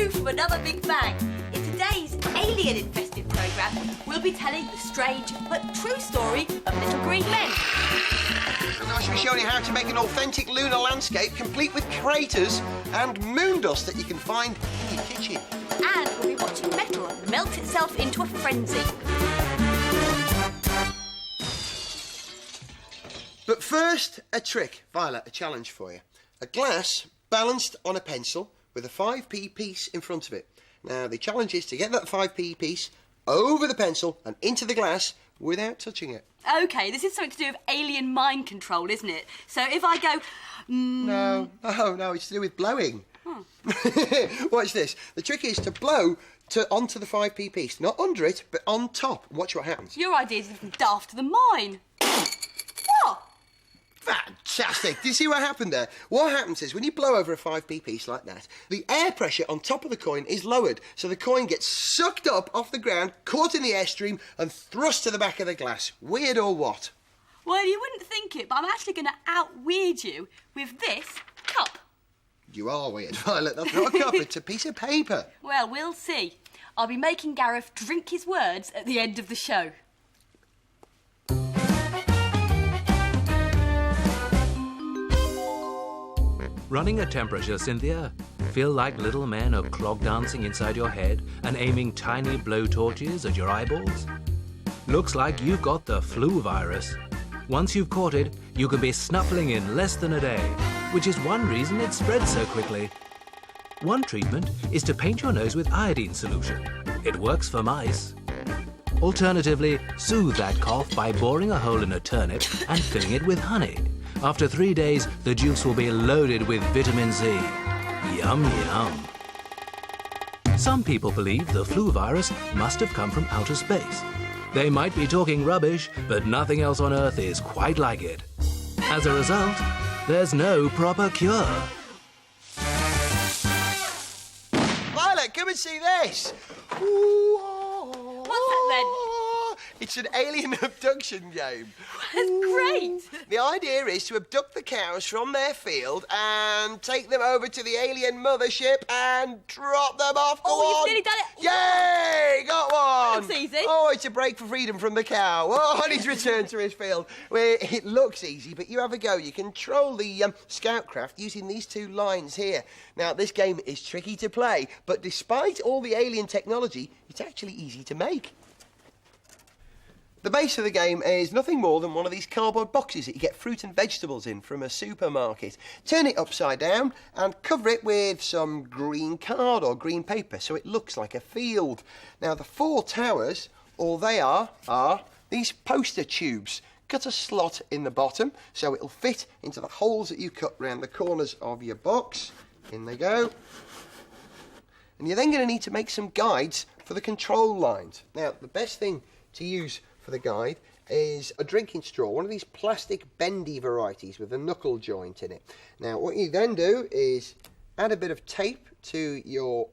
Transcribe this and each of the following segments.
you from another Big Bang. In today's alien-infested programme, we'll be telling the strange but true story of little green men. And I shall be showing you how to make an authentic lunar landscape complete with craters and moon dust that you can find in your kitchen. And we'll be watching metal melt itself into a frenzy. But first, a trick. Violet, a challenge for you. A glass balanced on a pencil with a 5p piece in front of it. Now, the challenge is to get that 5p piece over the pencil and into the glass without touching it. OK, this is something to do with alien mind control, isn't it? So if I go... No, it's to do with blowing. Watch this. The trick is to blow onto the 5p piece. Not under it, but on top. Watch what happens. Your idea's even daft than mine. What? Fantastic. Do you see what happened there? What happens is when you blow over a 5p piece like that, the air pressure on top of the coin is lowered, so the coin gets sucked up off the ground, caught in the airstream and thrust to the back of the glass. Weird or what? Well, you wouldn't think it, but I'm actually going to out-weird you with this cup. You are weird, Violet. That's not a cup, it's a piece of paper. Well, we'll see. I'll be making Gareth drink his words at the end of the show. Running a temperature, Cynthia? Feel like little men are clog dancing inside your head and aiming tiny blowtorches at your eyeballs? Looks like you've got the flu virus. Once you've caught it, you can be snuffling in less than a day, which is one reason it spreads so quickly. One treatment is to paint your nose with iodine solution. It works for mice. Alternatively, soothe that cough by boring a hole in a turnip and filling it with honey. After 3 days, the juice will be loaded with vitamin C. Yum, yum. Some people believe the flu virus must have come from outer space. They might be talking rubbish, but nothing else on Earth is quite like it. As a result, there's no proper cure. Violet, come and see this. What's that then? It's an alien abduction game. That's great. The idea is to abduct the cows from their field and take them over to the alien mothership and drop them off. Go on. You've nearly done it. Yay! Got one. Looks easy. Oh, it's a break for freedom from the cow. Oh, and he's returned to his field. Well, it looks easy, but you have a go. You control the scout craft using these two lines here. Now, this game is tricky to play, but despite all the alien technology, it's actually easy to make. The base of the game is nothing more than one of these cardboard boxes that you get fruit and vegetables in from a supermarket. Turn it upside down and cover it with some green card or green paper so it looks like a field. Now, the 4 towers, all they are these poster tubes. Cut a slot in the bottom so it'll fit into the holes that you cut round the corners of your box. In they go. And you're then going to need to make some guides for the control lines. Now, the best thing to use for the guide is a drinking straw, one of these plastic bendy varieties with a knuckle joint in it. Now, what you then do is add a bit of tape to your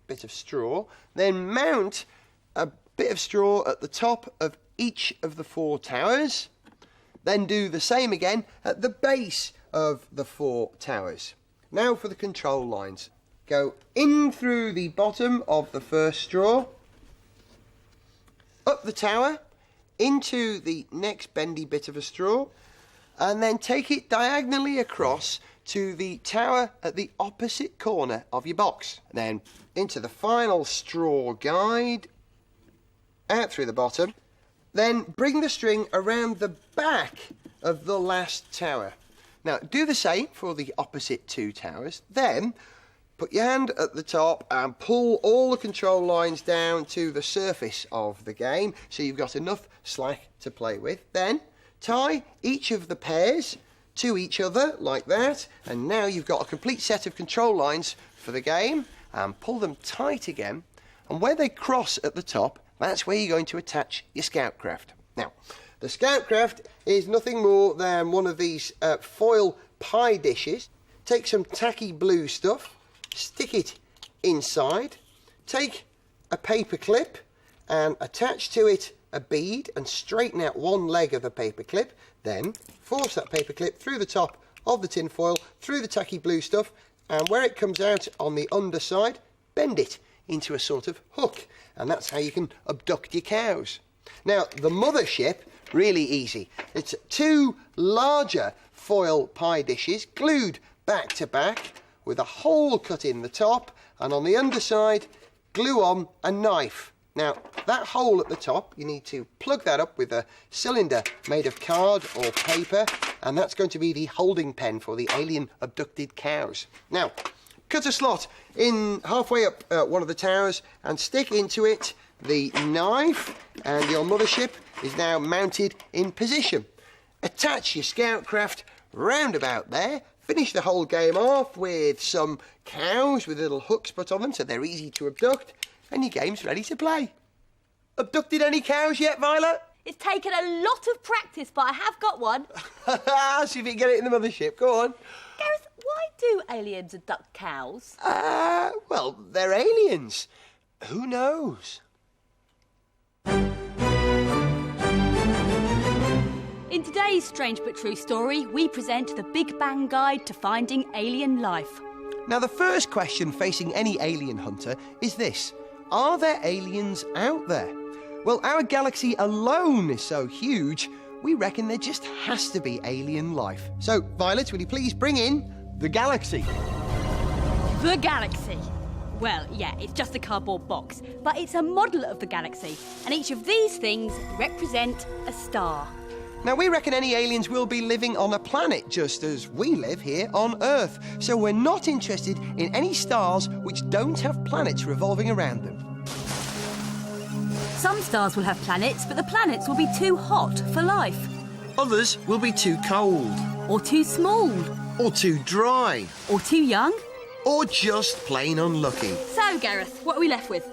bit of straw, then mount a bit of straw at the top of each of the 4 towers, then do the same again at the base of the 4 towers. Now for the control lines. Go in through the bottom of the first straw, up the tower, into the next bendy bit of a straw, and then take it diagonally across to the tower at the opposite corner of your box. Then into the final straw guide, out through the bottom, then bring the string around the back of the last tower. Now do the same for the opposite 2 towers, then put your hand at the top and pull all the control lines down to the surface of the game so you've got enough slack to play with. Then tie each of the pairs to each other like that, and now you've got a complete set of control lines for the game, and pull them tight again, and where they cross at the top, that's where you're going to attach your scout craft. Now, the scout craft is nothing more than one of these foil pie dishes. Take some tacky blue stuff, stick it inside, take a paper clip and attach to it a bead and straighten out one leg of the paper clip, then force that paper clip through the top of the tin foil, through the tacky blue stuff, and where it comes out on the underside, bend it into a sort of hook, and that's how you can abduct your cows. Now, the mothership, really easy. It's 2 larger foil pie dishes glued back to back with a hole cut in the top, and on the underside, glue on a knife. Now, that hole at the top, you need to plug that up with a cylinder made of card or paper, and that's going to be the holding pen for the alien abducted cows. Now, cut a slot in halfway up one of the towers and stick into it the knife, and your mothership is now mounted in position. Attach your scout craft round about there. Finish the whole game off with some cows with little hooks put on them so they're easy to abduct, and your game's ready to play. Abducted any cows yet, Violet? It's taken a lot of practice, but I have got one. See if you can get it in the mothership. Go on. Gareth, why do aliens abduct cows? Well, they're aliens. Who knows? In today's Strange But True story, we present the Big Bang Guide to Finding Alien Life. Now, the first question facing any alien hunter is this. Are there aliens out there? Well, our galaxy alone is so huge, we reckon there just has to be alien life. So, Violet, will you please bring in the galaxy? The galaxy. Well, yeah, it's just a cardboard box, but it's a model of the galaxy, and each of these things represent a star. Now, we reckon any aliens will be living on a planet just as we live here on Earth. So we're not interested in any stars which don't have planets revolving around them. Some stars will have planets, but the planets will be too hot for life. Others will be too cold. Or too small. Or too dry. Or too young. Or just plain unlucky. So, Gareth, what are we left with?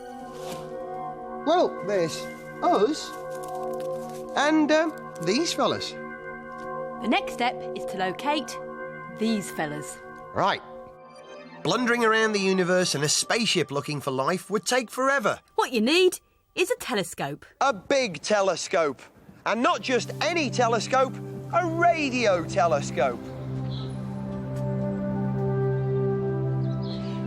Well, there's us and these fellas. The next step is to locate these fellas. Right. Blundering around the universe in a spaceship looking for life would take forever. What you need is a telescope. A big telescope. And not just any telescope, a radio telescope.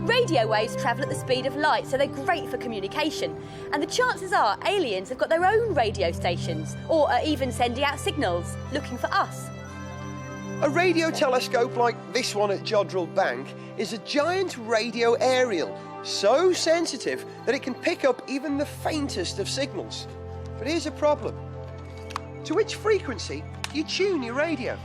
Radio waves travel at the speed of light, so they're great for communication. And the chances are aliens have got their own radio stations, or are even sending out signals, looking for us. A radio telescope like this one at Jodrell Bank is a giant radio aerial, so sensitive that it can pick up even the faintest of signals. But here's a problem. To which frequency do you tune your radio?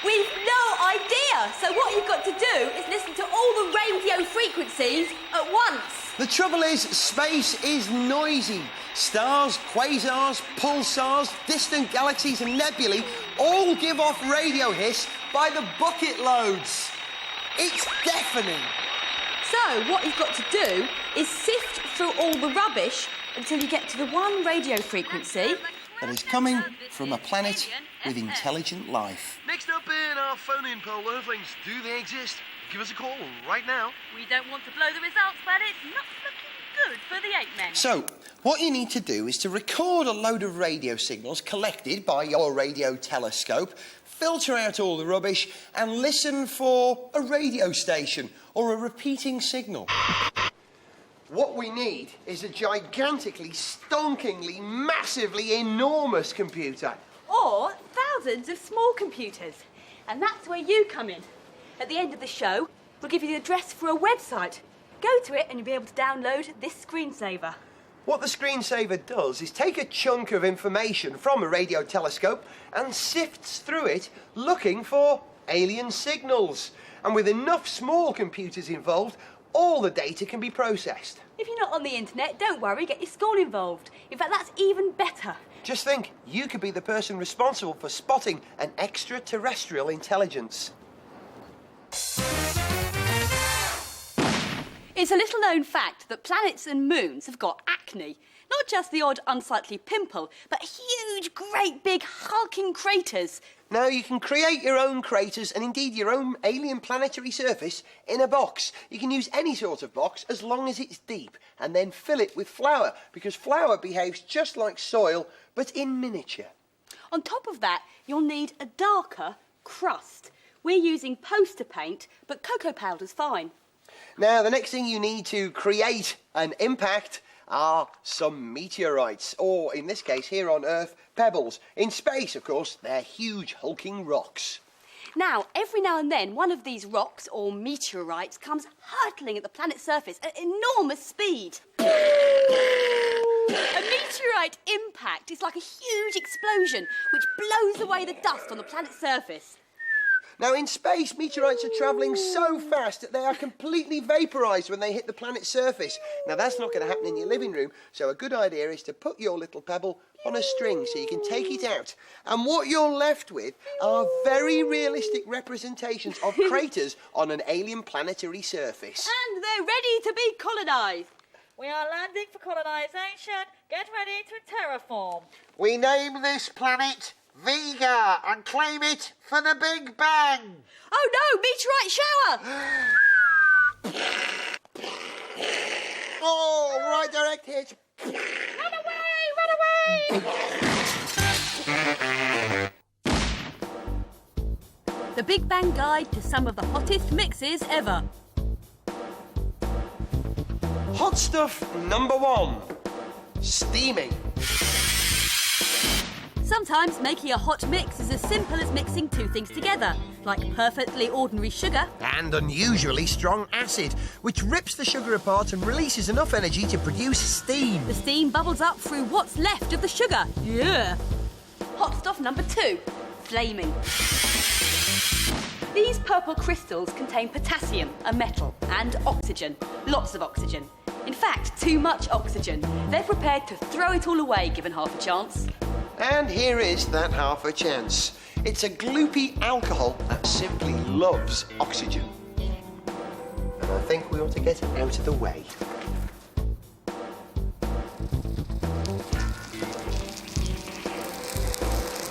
We've no idea! So what you've got to do is listen to all the radio frequencies at once. The trouble is, space is noisy. Stars, quasars, pulsars, distant galaxies and nebulae all give off radio hiss by the bucket loads. It's deafening. So what you've got to do is sift through all the rubbish until you get to the one radio frequency that is coming from a planet with intelligent life. Next up in our phone-in poll, Earthlings, do they exist? Give us a call right now. We don't want to blow the results, but it's not looking good for the 8 men. So, what you need to do is to record a load of radio signals collected by your radio telescope, filter out all the rubbish, and listen for a radio station or a repeating signal. What we need is a gigantically, stonkingly, massively enormous computer. Or thousands of small computers. And that's where you come in. At the end of the show, we'll give you the address for a website. Go to it and you'll be able to download this screensaver. What the screensaver does is take a chunk of information from a radio telescope and sifts through it looking for alien signals. And with enough small computers involved, all the data can be processed. If you're not on the internet, don't worry, get your school involved. In fact, that's even better. Just think, you could be the person responsible for spotting an extraterrestrial intelligence. It's a little-known fact that planets and moons have got acne. Not just the odd unsightly pimple, but huge, great, big, hulking craters. Now, you can create your own craters and indeed your own alien planetary surface in a box. You can use any sort of box as long as it's deep and then fill it with flour, because flour behaves just like soil, but in miniature. On top of that, you'll need a darker crust, We're using poster paint, but cocoa powder's fine. Now, the next thing you need to create an impact are some meteorites, or in this case here on Earth, pebbles. In space, of course, they're huge hulking rocks. Now, every now and then, one of these rocks, or meteorites, comes hurtling at the planet's surface at enormous speed. A meteorite impact is like a huge explosion which blows away the dust on the planet's surface. Now, in space, meteorites are travelling so fast that they are completely vaporised when they hit the planet's surface. Now, that's not going to happen in your living room, so a good idea is to put your little pebble on a string so you can take it out. And what you're left with are very realistic representations of craters on an alien planetary surface. And they're ready to be colonised. We are landing for colonisation. Get ready to terraform. We name this planet Vega and claim it for the Big Bang. Oh no, meteorite shower! Oh, right direct hit. Run away! The Big Bang Guide to some of the hottest mixes ever. Hot stuff number 1. Steaming. Sometimes making a hot mix is as simple as mixing two things together, like perfectly ordinary sugar. And unusually strong acid, which rips the sugar apart and releases enough energy to produce steam. The steam bubbles up through what's left of the sugar. Yeah. Hot stuff number 2, flaming. These purple crystals contain potassium, a metal, and oxygen. Lots of oxygen. In fact, too much oxygen. They're prepared to throw it all away given half a chance. And here is that half a chance. It's a gloopy alcohol that simply loves oxygen. And I think we ought to get it out of the way.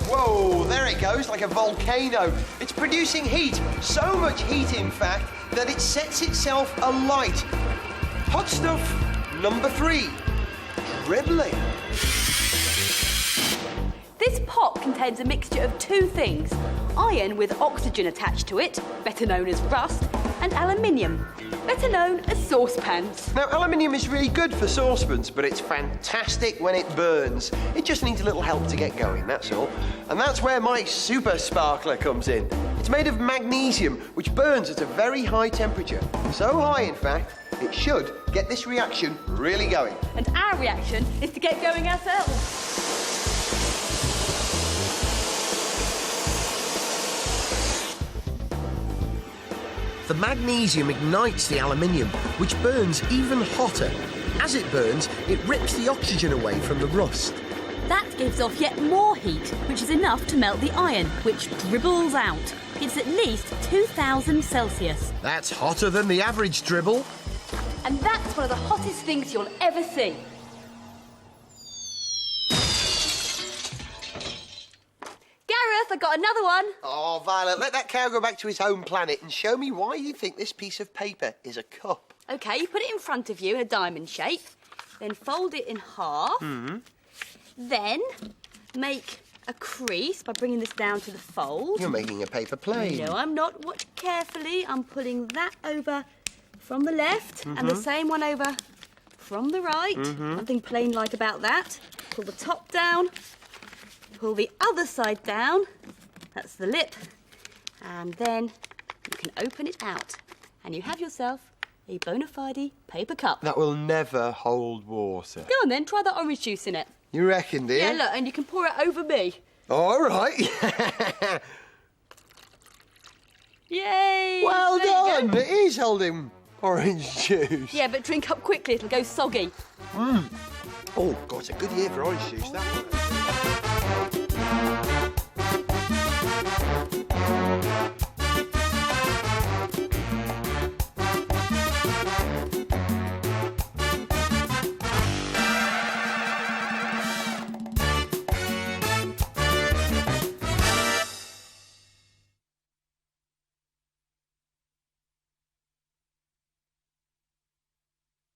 Whoa, there it goes, like a volcano. It's producing heat, so much heat in fact, that it sets itself alight. Hot stuff number 3, dribbling. This pot contains a mixture of two things: iron with oxygen attached to it, better known as rust, and aluminium, better known as saucepans. Now, aluminium is really good for saucepans, but it's fantastic when it burns. It just needs a little help to get going, that's all. And that's where my super sparkler comes in. It's made of magnesium, which burns at a very high temperature. So high, in fact, it should get this reaction really going. And our reaction is to get going ourselves. The magnesium ignites the aluminium, which burns even hotter. As it burns, it rips the oxygen away from the rust. That gives off yet more heat, which is enough to melt the iron, which dribbles out. It's at least 2000 Celsius. That's hotter than the average dribble. And that's one of the hottest things you'll ever see. Gareth, I got another one. Oh, Violet, let that cow go back to his home planet and show me why you think this piece of paper is a cup. OK, you put it in front of you in a diamond shape, then fold it in half, then make a crease by bringing this down to the fold. You're making a paper plane. No, I'm not. Watch carefully. I'm pulling that over from the left and the same one over from the right. Something plain-like about that. Pull the top down. Pull the other side down. That's the lip. And then you can open it out. And you have yourself a bona fide paper cup. That will never hold water. Go on then, try that orange juice in it. You reckon, dear? Yeah, look, and you can pour it over me. All right. Yay! Well There you done. go. It is holding orange juice. Yeah, but drink up quickly, it'll go soggy. Oh, God, it's a good year for orange juice, that one.